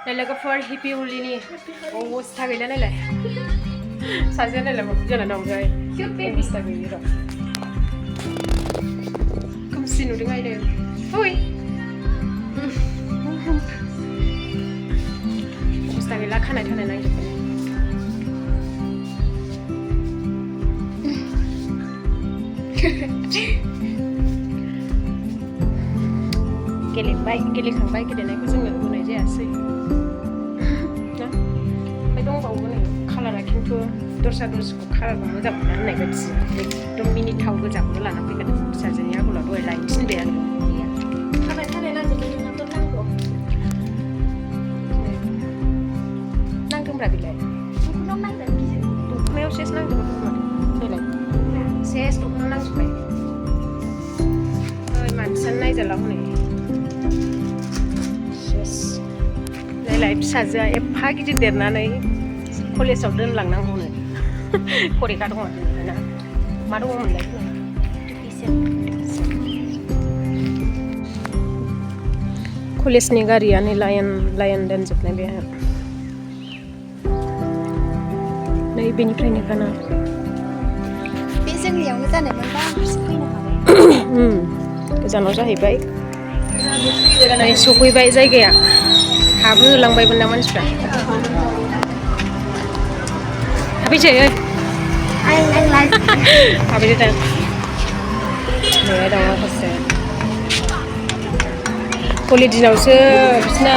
लोगोफोर हेपि हलिनि अबस्था गैला नायलाय सासेया नायलाय मा जाना दं ओमफ्राय अबस्था गैयि र' खोमसि नुदों आयनो ओइ अबस्था गैला खानाय थानाय नांजोबबाय गेलेखांबाय गेलेनायखौ जोङो होनाय जायासै ना ओमफ्राय दंबावो नै कालारा खिन्थु दस्रा दस्राखौ कालारखौ मोजां मोना होननाय बायदिसो एकदम मिनिथाव गोजाखौनो लाना फैगोन फिसाजोनि आगलाव दहाय लायनो थिनबाय आरो खानाय थानाय नांजोबबाय नोंनाबो नांगौ नांदोंब्रा बेलाय दख'नायाव नांगोन गिदिर दख'नायाव सेस नांजोबो नायलाय सेस दख'नायाव नांजोबबाय ओइ मानसियानो नायजाला हनै नायलाय फिसाजोआ एफा गिदिर देरनानै कलेजाव दोनलांनांगौनो फरिखा दङ ना मा दङमोनलाय कलेजनि गारियानो लाइन दोनजोबनाय बे नै बेनिफ्रायनो गाना बे जोंनियावनो जानायमोनबा फैनो हाबाय गोजानाव जाहैबाय सफैबाय जायगाया हाबो होलांबायमोन ना मानसिफ्रा हाबैसै हाबैदो दा न'आव दं माखासे हलि दिनावसो बिसिना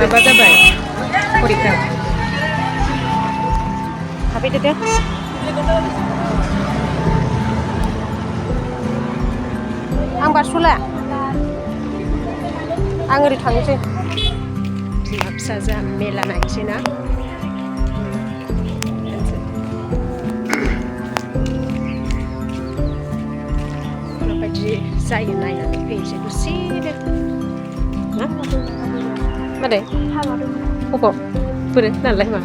माबा जाबाय फरिखा हाबैदो दे आं बारस'ला आं ओरै थांनोसै बिमा फिसाजोआ मेला नायनोसै ना माबायदि जायो नायनानै फैनोसै दसेनो ना मादै अबाव बोरो नालाय मा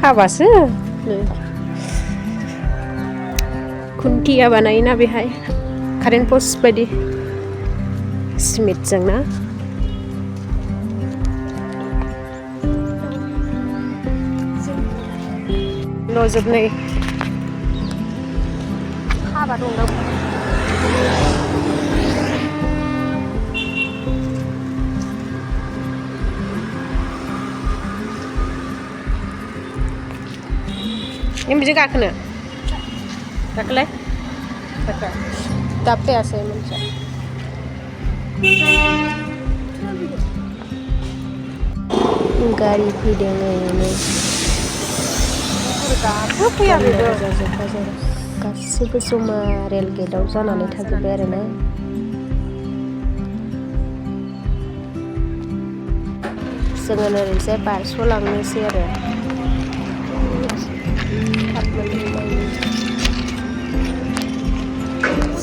हाबासो खुन्थिया बानायोना बेहाय कारेन्ट पस्ट बायदि सिमेन्टजों ना न' जोबनै हाबा दंना नों बिजों गाखोनो गाखोलाय दाबथायासै मोनसे गारि फैदों ओरैनो गासिबो जमा रेल गेटआव जानानै थाजोब्बाय आरोना जोङो ओरैजाय बारस'लांनोसै आरो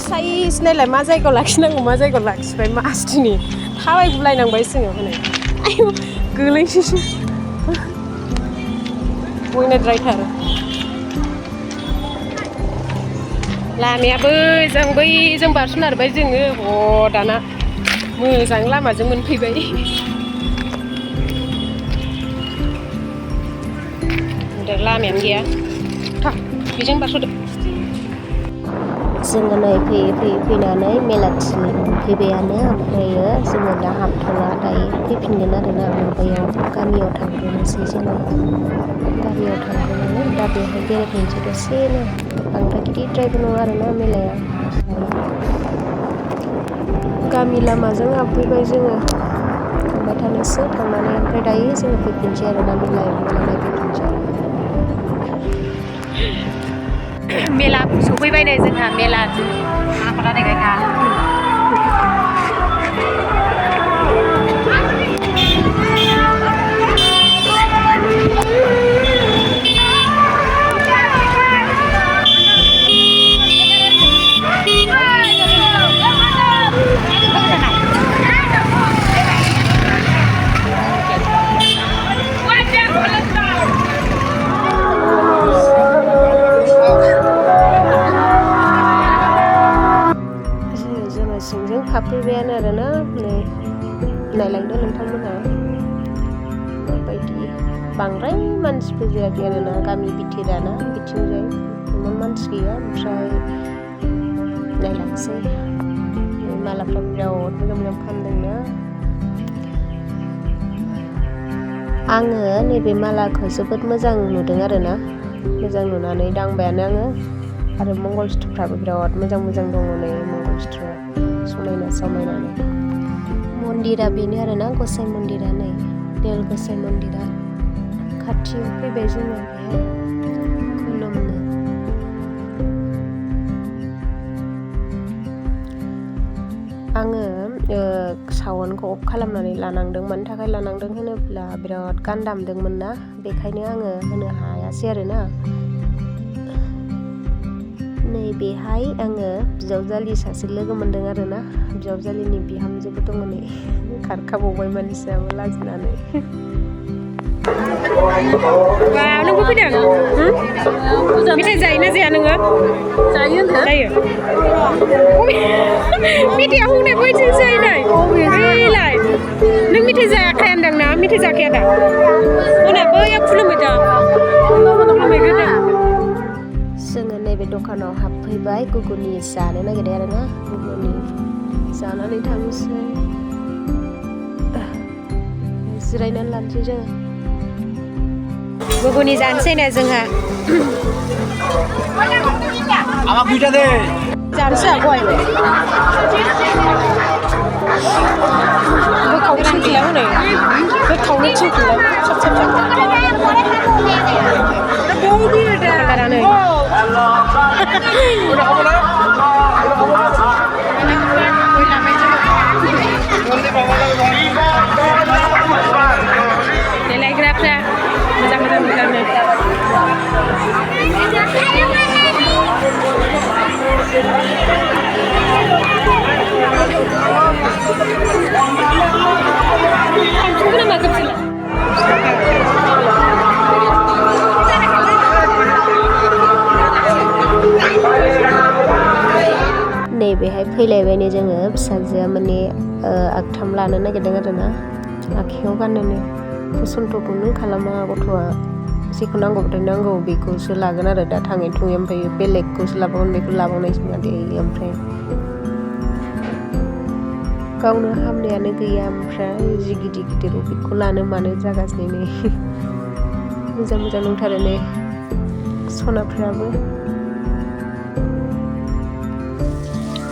साइज नायलाय मा जायगायाव लाखिनांगौ मा जायगायाव लाखिबाय मासथिनि थाबायगुलायनांबाय जोङो हनै आयौ गोलैनोसैसो बयनाद्रायथार लामाया बैजों बारस'नारबाय जोङो दाना मोजां लामाजों मोनफैबाय लामायानो गैया बेजों बारस'दो जोङो नै फैनानै मेलाथिलि मोनफैबायानो ओमफ्रायो जोङो दा हाबथ'ला दायो फैफिनगोन आरोना माबायाव गामियाव थांग्रोनोसै जोङो गामियाव थांग्रोनानै दा बेवहाय बेरायफैनोसै दसेनो बांद्राय गिदिरद्रायबो नङा आरोना मेलाया गामि लामाजों हाबफैबाय जोङो थांबाय थानोसै थांनानै ओमफ्राय दायो जोङो फैफिनसै आरोना मेला नायफैफिनसै मेला सफैबाय नै जोंहा मेला हाबफैबायानो आरोना नै बांद्राय मानसिफोर जायाखै आरोना गामि बिथोराना बिथिंजाय इमान मानसि गैया ओमफ्राय नायलांसै मालाफ्रा बिराद मोजां फानदोंना आङो नैबे मालाखौ जोबोद मोजां नुदों आरोना मोजां नुनानै दांबायानो आङो आरो मंगलसुत्रफ्राबो बिराद मोजां दङ नै मंगलसुत्रआ समायना मन्दिरा बेनो आरोना गसाइ मन्दिरा नै देल गसाइ मन्दिरा खाथियाव फैबाय जोङो बेहाय खुलुमनो आङो साउन्डखौ अफ खालामनानै लानांदों मानि थाखाय लानांदों होनोब्ला बिराद गान दामदोंमोन ना बेखायनो आङो होनो हायासै आरोना नै बेहाय आङो बिजावजालि सासे लोगो मोनदों आरोना बिजावजालिनि बिहामजोबो दङ नै खारखाबावबाय मानसियाबो लाजिनानै Wow, nunggu bidang? Bisa जायोना जाया नोङो? जायो. Meथाइ हंनाय बायदि जायोनाय बेलाय नों मेथाइ जायाखै होनदों ना मेथाइ जाखाया दा उनाव बैयाव खुलुमहैदों जोङो नैबे दखानाव हाबफैबाय गुगुनि जानो नागिरदों आरोना गुगुनि जानानै थांसै जिरायनानै लानोसै जोङो गुगुनि जानोसै नो जोंहा Amak duitnya deh. जानोसै गय गोथावनो थिनखौलाय हनै गोथावनो थिनखौलाय कालारानो देलायग्राफ्रा मोजांनो नैबेहाय फैलायबायनो जोङो फिसाजोआ माने आगथाम लानो नागिरदों आरोना आखाइयाव गाननो फसन्थखौनो खालामा गथ'आ जेखौ नांगौबाथाय नांगौ बेखौसो लागोन आरो दा थाङै थुङै ओमफ्राय बेलेगखौसो लाबावगोन बेखौ लाबावनायसो नङा दे ओमफ्राय गावनो हामनायानो गैया ओमफ्राय जि गिदिर बेखौ लानो मानो जागासिनो नै मोजां नंथारो नै सनाफ्राबो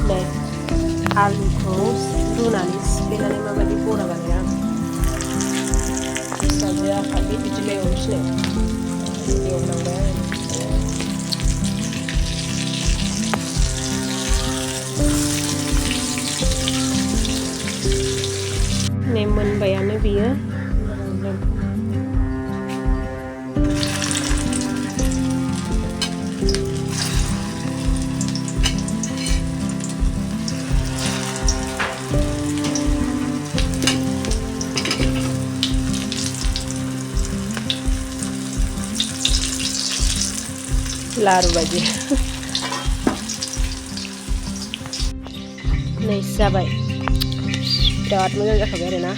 नै आलुखौ रुनानै सिफ्लेनानै माबायदि बरा बानायो आं फिसाजोआ खालि बिदिनो एवनोसै एवनांबाय नै मोनबायानो बियो लारु बायदि नै जाबाय बिराद मोजां जाखाबाय आरोना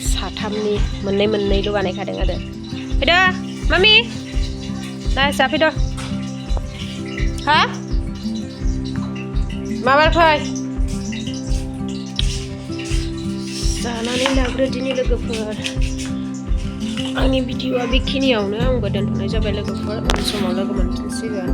साथामनि मोननैल' बानायखादों आरो फैदो मामि ना जाफैदो हा माबा फै जानानै लाग्रो दिनै लोगोफोर आंनि भिडिअ'आ बेखिनियावनो आंबो दोनथ'नाय जाबाय लोगोफोर उन समाव लोगो मोनफिनसिगोन